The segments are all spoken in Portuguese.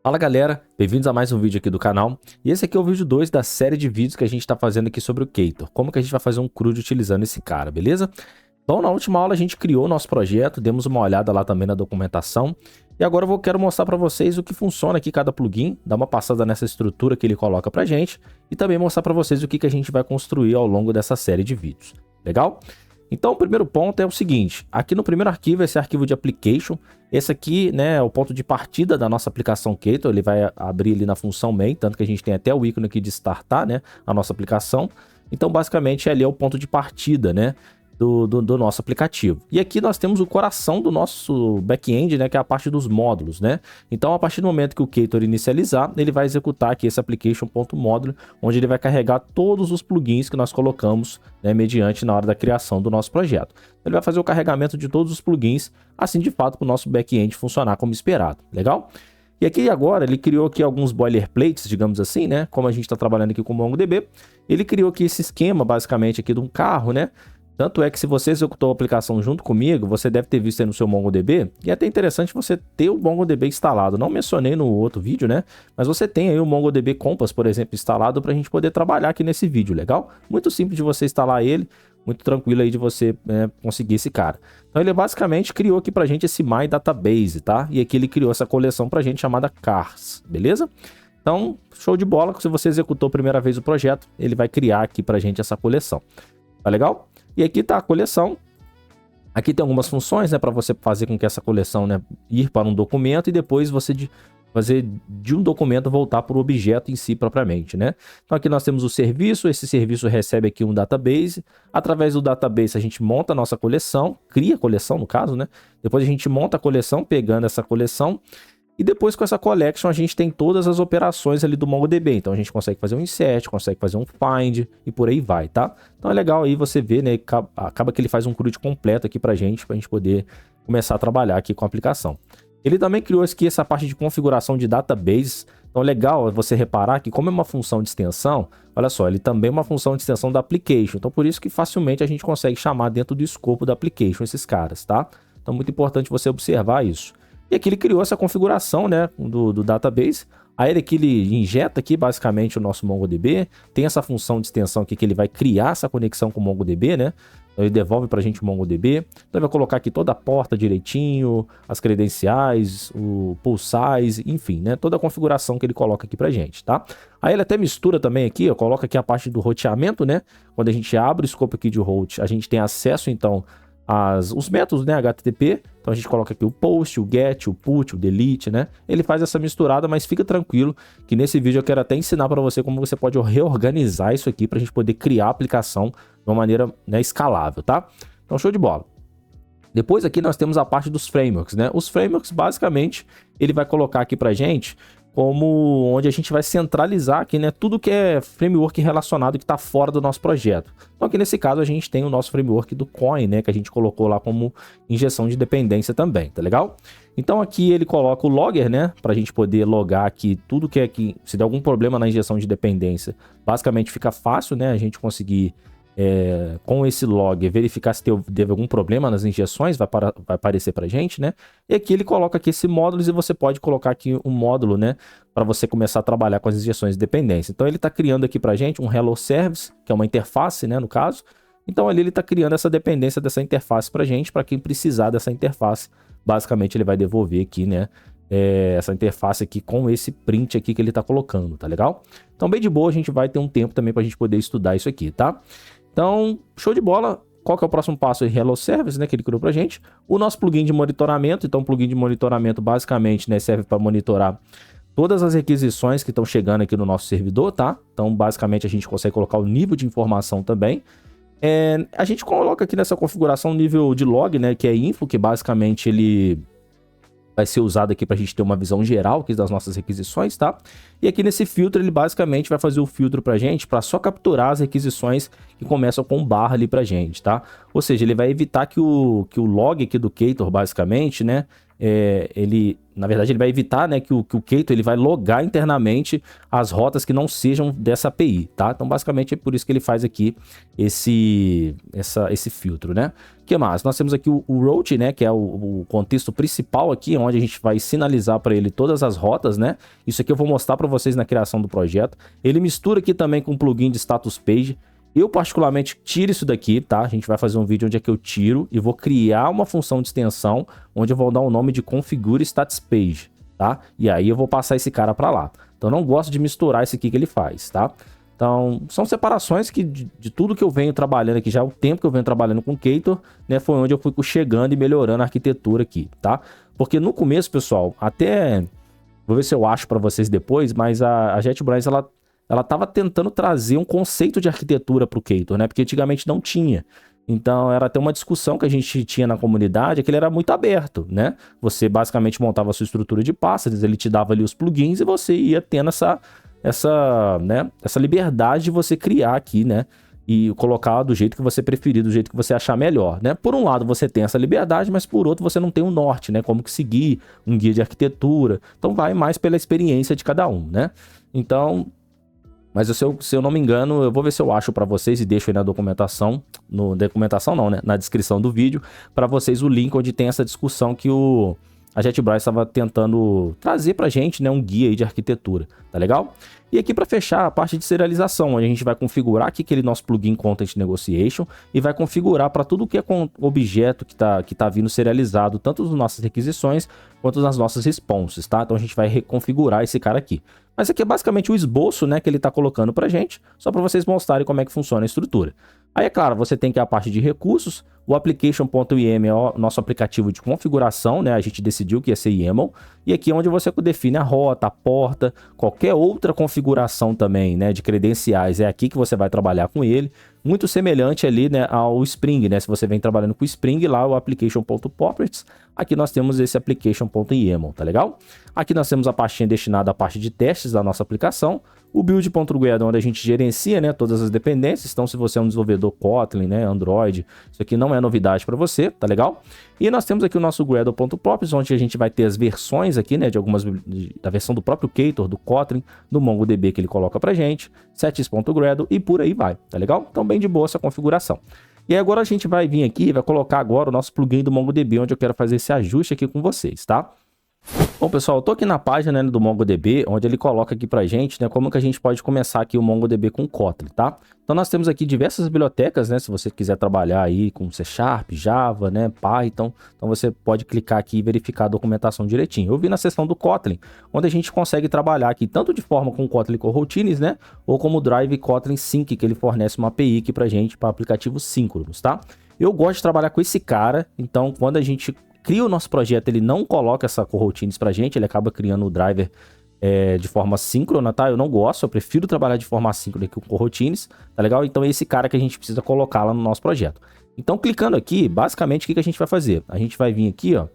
Fala galera, bem-vindos a mais um vídeo aqui do canal. E esse aqui é o vídeo 2 da série de vídeos que a gente está fazendo aqui sobre o Kaitor. Como que a gente vai fazer um CRUD utilizando esse cara, beleza? Então na última aula a gente criou o nosso projeto, demos uma olhada lá também na documentação. E agora quero mostrar para vocês o que funciona aqui cada plugin, dar uma passada nessa estrutura que ele coloca pra gente. E também mostrar para vocês o que a gente vai construir ao longo dessa série de vídeos, legal? Então o primeiro ponto é o seguinte, aqui no primeiro arquivo, esse arquivo de application, esse aqui, né, é o ponto de partida da nossa aplicação Kaitor, ele vai abrir ali na função main, tanto que a gente tem até o ícone aqui de startar, né, a nossa aplicação. Então basicamente ali é o ponto de partida, né, do nosso aplicativo. E aqui nós temos o coração do nosso back-end, né, que é a parte dos módulos, né. Então a partir do momento que o Kaitor inicializar, ele vai executar aqui esse application.módulo, onde ele vai carregar todos os plugins que nós colocamos, né, mediante na hora da criação do nosso projeto. Ele vai fazer o carregamento de todos os plugins, assim de fato para o nosso back-end funcionar como esperado, legal? E aqui agora ele criou aqui alguns boilerplates, digamos assim, né, como a gente está trabalhando aqui com o MongoDB, ele criou aqui esse esquema basicamente aqui de um carro, né. Tanto é que se você executou a aplicação junto comigo, você deve ter visto aí no seu MongoDB, e é até interessante você ter o MongoDB instalado. Não mencionei no outro vídeo, né? Mas você tem aí o MongoDB Compass, por exemplo, instalado para a gente poder trabalhar aqui nesse vídeo, legal? Muito simples de você instalar ele, muito tranquilo aí de você conseguir esse cara. Então ele basicamente criou aqui para a gente esse My Database, tá? E aqui ele criou essa coleção para a gente chamada Cars, beleza? Então, show de bola, se você executou a primeira vez o projeto, ele vai criar aqui para a gente essa coleção, tá legal? E aqui está a coleção. Aqui tem algumas funções, né, para você fazer com que essa coleção, né, ir para um documento e depois você fazer de um documento voltar para o objeto em si propriamente, né? Então aqui nós temos o serviço, esse serviço recebe aqui um database. Através do database a gente monta a nossa coleção, cria a coleção no caso, né? Depois a gente monta a coleção pegando essa coleção. E depois com essa collection a gente tem todas as operações ali do MongoDB. Então a gente consegue fazer um insert, consegue fazer um find e por aí vai, tá? Então é legal aí você ver, né? Acaba que ele faz um CRUD completo aqui pra gente poder começar a trabalhar aqui com a aplicação. Ele também criou aqui essa parte de configuração de database. Então é legal você reparar que como é uma função de extensão, olha só, ele também é uma função de extensão da application. Então por isso que facilmente a gente consegue chamar dentro do escopo da application esses caras, tá? Então muito importante você observar isso. E aqui ele criou essa configuração, né, do database. Aí ele injeta aqui basicamente o nosso MongoDB. Tem essa função de extensão aqui que ele vai criar essa conexão com o MongoDB, né? Então ele devolve pra gente o MongoDB. Então ele vai colocar aqui toda a porta direitinho, as credenciais, o pool size, enfim, né? Toda a configuração que ele coloca aqui pra gente, tá? Aí ele até mistura também aqui, ó, coloca aqui a parte do roteamento, né? Quando a gente abre o escopo aqui de route, a gente tem acesso então os métodos, né, HTTP, então a gente coloca aqui o post, o get, o put, o delete, né, ele faz essa misturada, mas fica tranquilo que nesse vídeo eu quero até ensinar para você como você pode reorganizar isso aqui para a gente poder criar a aplicação de uma maneira, né, escalável, tá? Então show de bola. Depois aqui nós temos a parte dos frameworks, né, os frameworks basicamente ele vai colocar aqui pra gente como onde a gente vai centralizar aqui, né, tudo que é framework relacionado que está fora do nosso projeto. Então aqui nesse caso a gente tem o nosso framework do Coin, né, que a gente colocou lá como injeção de dependência também, tá legal? Então aqui ele coloca o logger, né, para a gente poder logar aqui tudo que é que se der algum problema na injeção de dependência, basicamente fica fácil, né, a gente conseguir com esse log verificar se teve algum problema nas injeções, vai aparecer pra gente, né? E aqui ele coloca aqui esse módulo e você pode colocar aqui um módulo, né? Para você começar a trabalhar com as injeções de dependência. Então ele está criando aqui pra gente um Hello Service, que é uma interface, né? No caso. Então ali ele está criando essa dependência dessa interface pra gente, para quem precisar dessa interface, basicamente ele vai devolver aqui, né? Essa interface aqui com esse print aqui que ele está colocando, tá legal? Então bem de boa, a gente vai ter um tempo também para a gente poder estudar isso aqui, tá? Então, show de bola. Qual que é o próximo passo? Hello Service, né, que ele criou pra gente. O nosso plugin de monitoramento. Então, o plugin de monitoramento basicamente, né, serve para monitorar todas as requisições que estão chegando aqui no nosso servidor, tá? Então, basicamente, a gente consegue colocar o nível de informação também. A gente coloca aqui nessa configuração o nível de log, né, que é info, que basicamente ele vai ser usado aqui para a gente ter uma visão geral aqui das nossas requisições, tá? E aqui nesse filtro ele basicamente vai fazer o filtro para a gente para só capturar as requisições que começam com barra ali para a gente, tá? Ou seja, ele vai evitar que o log aqui do Kaitor basicamente, né? na verdade, ele vai evitar, né, que o Ktor ele vai logar internamente as rotas que não sejam dessa API, tá? Então, basicamente, é por isso que ele faz aqui esse filtro, né? O que mais? Nós temos aqui o route, né, que é o contexto principal aqui, onde a gente vai sinalizar para ele todas as rotas, né? Isso aqui eu vou mostrar para vocês na criação do projeto. Ele mistura aqui também com o plugin de status page. Eu, particularmente, tiro isso daqui, tá? A gente vai fazer um vídeo onde é que eu tiro e vou criar uma função de extensão onde eu vou dar o nome de configure status page, tá? E aí eu vou passar esse cara para lá. Então, eu não gosto de misturar isso aqui que ele faz, tá? Então, são separações que de tudo que eu venho trabalhando aqui, já o tempo que eu venho trabalhando com Ktor, né? Foi onde eu fui chegando e melhorando a arquitetura aqui, tá? Porque no começo, pessoal, até... Vou ver se eu acho para vocês depois, mas a JetBrains, ela estava tentando trazer um conceito de arquitetura para o Ktor, né? Porque antigamente não tinha. Então, era até uma discussão que a gente tinha na comunidade, que ele era muito aberto, né? Você basicamente montava a sua estrutura de pastas, ele te dava ali os plugins e você ia tendo essa liberdade de você criar aqui, né? E colocar do jeito que você preferir, do jeito que você achar melhor, né? Por um lado, você tem essa liberdade, mas por outro, você não tem um norte, né? Como que seguir um guia de arquitetura. Então, vai mais pela experiência de cada um, né? Então... Mas se eu não me engano, eu vou ver se eu acho para vocês e deixo aí na documentação, na descrição do vídeo, para vocês o link onde tem essa discussão que a JetBrains estava tentando trazer pra gente, né, um guia aí de arquitetura, tá legal? E aqui para fechar a parte de serialização, onde a gente vai configurar aqui aquele nosso plugin Content Negotiation e vai configurar para tudo que é com objeto que tá vindo serializado, tanto nas nossas requisições quanto nas nossas responses, tá? Então a gente vai reconfigurar esse cara aqui. Mas aqui é basicamente o esboço, né, que ele está colocando para gente, só para vocês mostrarem como é que funciona a estrutura. Aí, é claro, você tem que a parte de recursos, o application.yaml é o nosso aplicativo de configuração, né, a gente decidiu que ia ser YAML, e aqui é onde você define a rota, a porta, qualquer outra configuração também, né, de credenciais, é aqui que você vai trabalhar com ele, muito semelhante ali, né, ao Spring, né, se você vem trabalhando com o Spring, lá o application.properties, aqui nós temos esse application.yaml, tá legal? Aqui nós temos a pastinha destinada à parte de testes da nossa aplicação, o build.gued, onde a gente gerencia, né, todas as dependências. Então, se você é um desenvolvedor Kotlin, né, Android, isso aqui não é novidade para você, tá legal? E nós temos aqui o nosso Gradle.properties, onde a gente vai ter as versões aqui, né, da versão do próprio Ktor, do Kotlin, do MongoDB que ele coloca pra gente, settings.gradle e por aí vai, tá legal? Então, bem de boa essa configuração. E aí agora a gente vai vir aqui e vai colocar agora o nosso plugin do MongoDB, onde eu quero fazer esse ajuste aqui com vocês, tá? Bom, pessoal, eu tô aqui na página, né, do MongoDB, onde ele coloca aqui pra gente, né, como que a gente pode começar aqui o MongoDB com Kotlin, tá? Então nós temos aqui diversas bibliotecas, né, se você quiser trabalhar aí com C#, Java, né, Python, então você pode clicar aqui e verificar a documentação direitinho. Eu vi na seção do Kotlin, onde a gente consegue trabalhar aqui tanto de forma com Kotlin Coroutines, né, ou como o Drive Kotlin Sync, que ele fornece uma API aqui pra gente para aplicativos síncronos, tá? Eu gosto de trabalhar com esse cara, então quando a gente cria o nosso projeto, ele não coloca essa coroutines pra gente, ele acaba criando o driver de forma síncrona, tá? Eu não gosto, eu prefiro trabalhar de forma assíncrona com coroutines, tá legal? Então é esse cara que a gente precisa colocar lá no nosso projeto. Então clicando aqui, basicamente o que a gente vai fazer? A gente vai vir aqui, ó,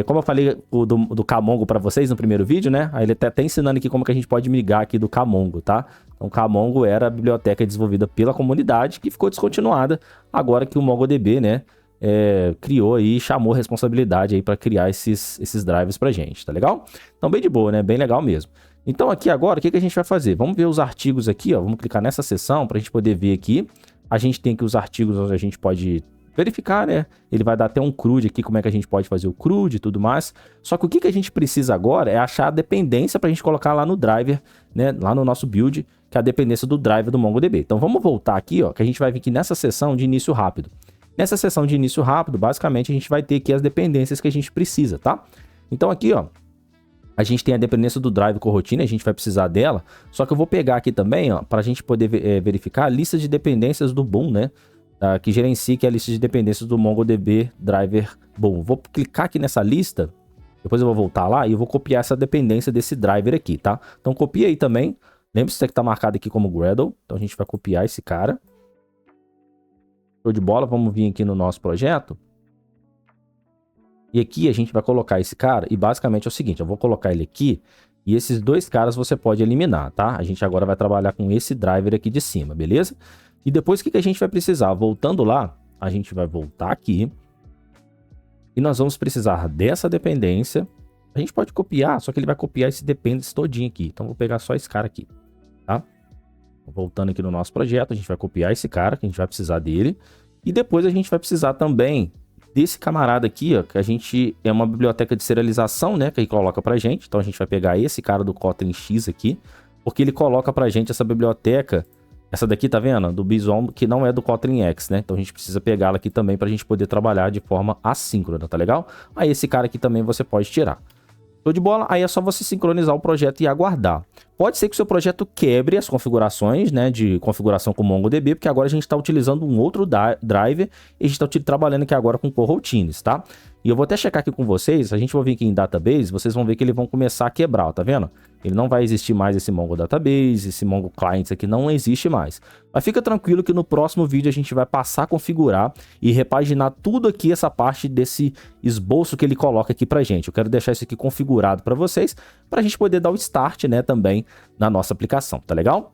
como eu falei do Camongo pra vocês no primeiro vídeo, né? Aí ele tá até ensinando aqui como que a gente pode migrar aqui do Camongo, tá? Então o Camongo era a biblioteca desenvolvida pela comunidade que ficou descontinuada agora que o MongoDB, né, criou aí, chamou a responsabilidade aí para criar esses drivers pra gente, tá legal? Então bem de boa, né? Bem legal mesmo. Então aqui agora, o que a gente vai fazer? Vamos ver os artigos aqui, ó, vamos clicar nessa seção pra gente poder ver aqui. A gente tem aqui os artigos onde a gente pode verificar, né? Ele vai dar até um CRUD aqui, como é que a gente pode fazer o CRUD e tudo mais. Só que o que a gente precisa agora é achar a dependência pra gente colocar lá no driver, né? Lá no nosso build, que é a dependência do driver do MongoDB. Então vamos voltar aqui, ó, que a gente vai vir aqui nessa seção de início rápido. Nessa seção de início rápido, basicamente, a gente vai ter aqui as dependências que a gente precisa, tá? Então aqui, ó, a gente tem a dependência do drive coroutine, a gente vai precisar dela, só que eu vou pegar aqui também, ó, para a gente poder verificar a lista de dependências do Boom, né? Que gerencia que é a lista de dependências do MongoDB Driver Boom. Vou clicar aqui nessa lista, depois eu vou voltar lá e eu vou copiar essa dependência desse driver aqui, tá? Então copia aí também, lembre-se que tá marcado aqui como Gradle, então a gente vai copiar esse cara. Show de bola, vamos vir aqui no nosso projeto. E aqui a gente vai colocar esse cara e basicamente é o seguinte, eu vou colocar ele aqui e esses dois caras você pode eliminar, tá? A gente agora vai trabalhar com esse driver aqui de cima, beleza? E depois o que a gente vai precisar? Voltando lá, a gente vai voltar aqui E nós vamos precisar dessa dependência. A gente pode copiar, só que ele vai copiar esse dependency todinho aqui. Então, vou pegar só esse cara aqui, tá? Voltando aqui no nosso projeto, a gente vai copiar esse cara, que a gente vai precisar dele. E depois a gente vai precisar também desse camarada aqui, ó, que a gente é uma biblioteca de serialização, né, que ele coloca pra gente. Então, a gente vai pegar esse cara do Kotlin X aqui, porque ele coloca pra gente essa biblioteca. Essa daqui, tá vendo? Do Bison, que não é do Kotlin X, né? Então a gente precisa pegá-la aqui também pra gente poder trabalhar de forma assíncrona, tá legal? Aí esse cara aqui também você pode tirar. Show de bola? Aí é só você sincronizar o projeto e aguardar. Pode ser que o seu projeto quebre as configurações, né, de configuração com MongoDB, porque agora a gente está utilizando um outro driver e a gente está trabalhando aqui agora com coroutines, tá? E eu vou até checar aqui com vocês, a gente vai vir aqui em Database, vocês vão ver que eles vão começar a quebrar, ó, tá vendo? Ele não vai existir mais esse Mongo Database, esse Mongo Clients aqui não existe mais. Mas fica tranquilo que no próximo vídeo a gente vai passar a configurar e repaginar tudo aqui, essa parte desse esboço que ele coloca aqui pra gente. Eu quero deixar isso aqui configurado para vocês, pra gente poder dar o start, né, também na nossa aplicação, tá legal?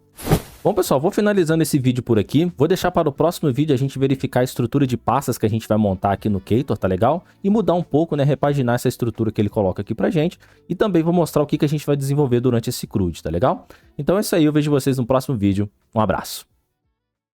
Bom, pessoal, vou finalizando esse vídeo por aqui. Vou deixar para o próximo vídeo a gente verificar a estrutura de pastas que a gente vai montar aqui no Ktor, tá legal? E mudar um pouco, né, repaginar essa estrutura que ele coloca aqui pra gente. E também vou mostrar o que a gente vai desenvolver durante esse CRUD, tá legal? Então é isso aí, eu vejo vocês no próximo vídeo. Um abraço.